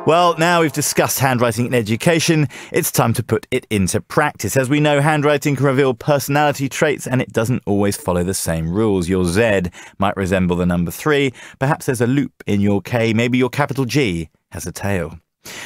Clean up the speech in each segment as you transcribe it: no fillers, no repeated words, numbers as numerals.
Well, now we've discussed handwriting in education, it's time to put it into practice. As we know, handwriting can reveal personality traits and it doesn't always follow the same rules. Your Z might resemble the number 3. Perhaps there's a loop in your K. Maybe your capital G has a tail.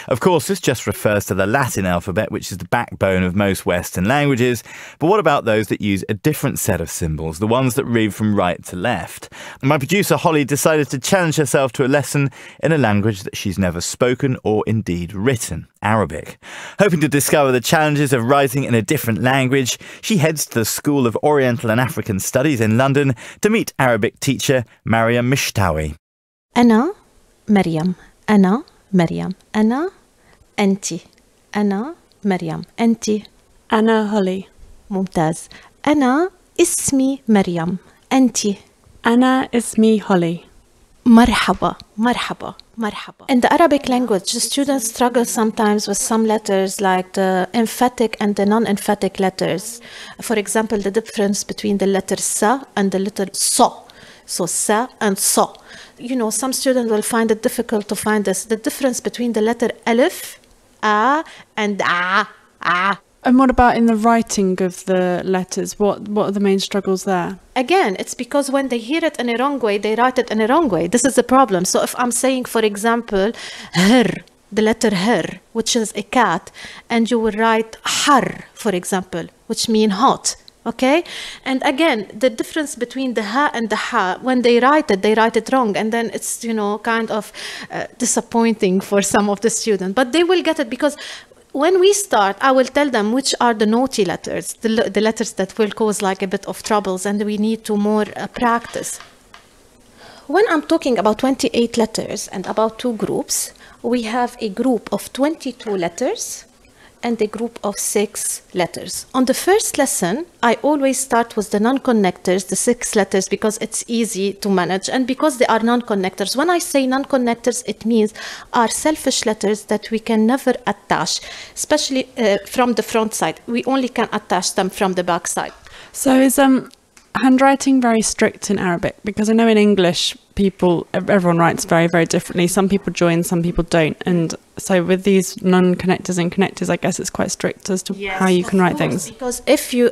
Of course, this just refers to the Latin alphabet, which is the backbone of most Western languages. But what about those that use a different set of symbols, the ones that read from right to left? And my producer, Holly, decided to challenge herself to a lesson in a language that she's never spoken or indeed written, Arabic. Hoping to discover the challenges of writing in a different language, she heads to the School of Oriental and African Studies in London to meet Arabic teacher Mariam Michtawi. أنا مريم. أنا مريم. أنا أنتِ. أنا مريم. أنتِ. أنا هولي. ممتاز. أنا اسمي مريم. أنتِ. أنا اسمي هولي. مرحبا. مرحبا. مرحبا. In the Arabic language, the students struggle sometimes with some letters like the emphatic and the non-emphatic letters. For example, the difference between the letter sa and the letter so. So sa and so. You know, some students will find it difficult to find this. The difference between the letter alif, a, and a. And what about in the writing of the letters? What are the main struggles there? Again, it's because when they hear it in a wrong way, they write it in a wrong way. This is the problem. So if I'm saying, for example, her, the letter her, which is a cat, and you will write har, for example, which means hot. Okay, and again, the difference between the ha and the ha, when they write it wrong, and then it's, you know, kind of disappointing for some of the students. But they will get it because when we start, I will tell them which are the naughty letters, the letters that will cause like a bit of troubles, and we need to more practice. When I'm talking about 28 letters and about 2 groups, we have a group of 22 letters and a group of 6 letters. On the first lesson, I always start with the non-connectors, the 6 letters, because it's easy to manage and because they are non-connectors. When I say non-connectors, it means are selfish letters that we can never attach, especially from the front side. We only can attach them from the back side. So is handwriting very strict in Arabic? Because I know in English, everyone writes very, very differently. Some people join, some people don't. And so with these non-connectors and connectors, I guess it's quite strict as to how you can write things. Because if you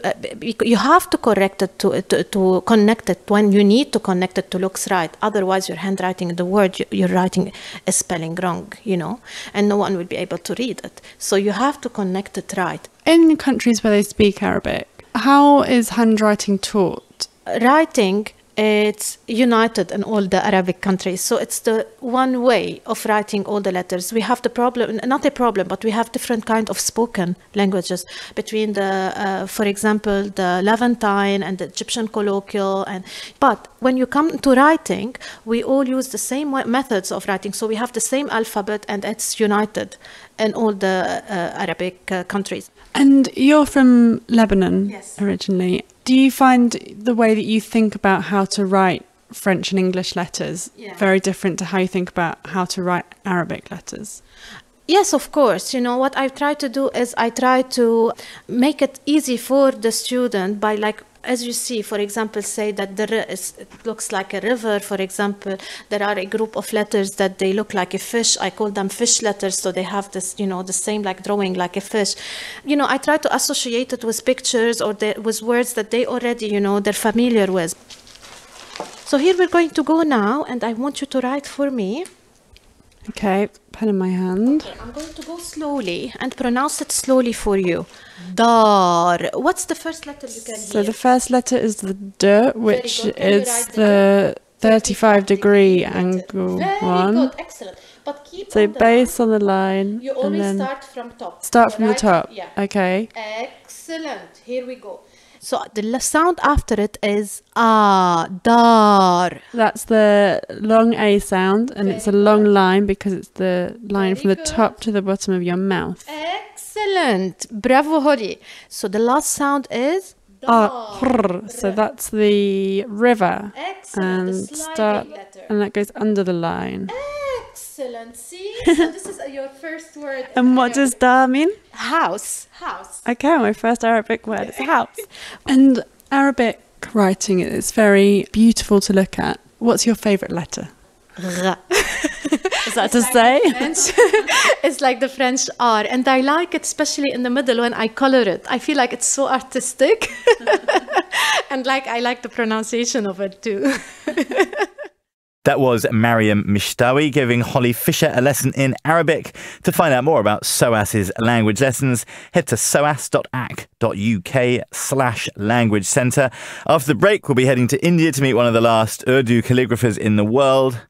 have to correct it to connect it when you need to connect it to look right. Otherwise, you're handwriting the word you're writing is spelling wrong, you know, and no one will be able to read it. So you have to connect it right. In countries where they speak Arabic, how is handwriting taught? Writing, it's united in all the Arabic countries. So it's the one way of writing all the letters. We have the problem, not a problem, but we have different kind of spoken languages between the, for example, the Levantine and the Egyptian colloquial. But when you come to writing, we all use the same methods of writing. So we have the same alphabet and it's united in all the Arabic countries. And you're from Lebanon, yes, originally. Do you find the way that you think about how to write French and English letters very different to how you think about how to write Arabic letters? Yes, of course. You know, what I try to do is I try to make it easy for the student by, like, as you see, for example, say that it looks like a river, for example. There are a group of letters that they look like a fish. I call them fish letters, so they have this, you know, the same like drawing like a fish. You know, I try to associate it with pictures or with words that they already, you know, they're familiar with. So here we're going to go now, and I want you to write for me. Okay, pen in my hand. Okay, I'm going to go slowly and pronounce it slowly for you. Dar. What's the first letter you can hear? So the first letter is the D, which is the 35-degree angle one. Very good, excellent. But keep so base on the line. You always start from top. Start from the top. Yeah. Okay. Excellent. Here we go. So the sound after it is dar. That's the long A sound, and it's a long line because it's the line from the top to the bottom of your mouth. Excellent. Bravo, Holly. So the last sound is dar. So that's the river. Excellent. And that goes under the line. Excellent. See? So this is your first word. And what does da mean? House. House. Okay, my first Arabic word is house. And Arabic writing is very beautiful to look at. What's your favourite letter? Gh. Is that to say? It's like the French R, and I like it, especially in the middle when I color it. I feel like it's so artistic, and like I like the pronunciation of it too. That was Mariam Michtawi giving Holly Fisher a lesson in Arabic. To find out more about SOAS's language lessons, head to soas.ac.uk/language centre. After the break, we'll be heading to India to meet one of the last Urdu calligraphers in the world.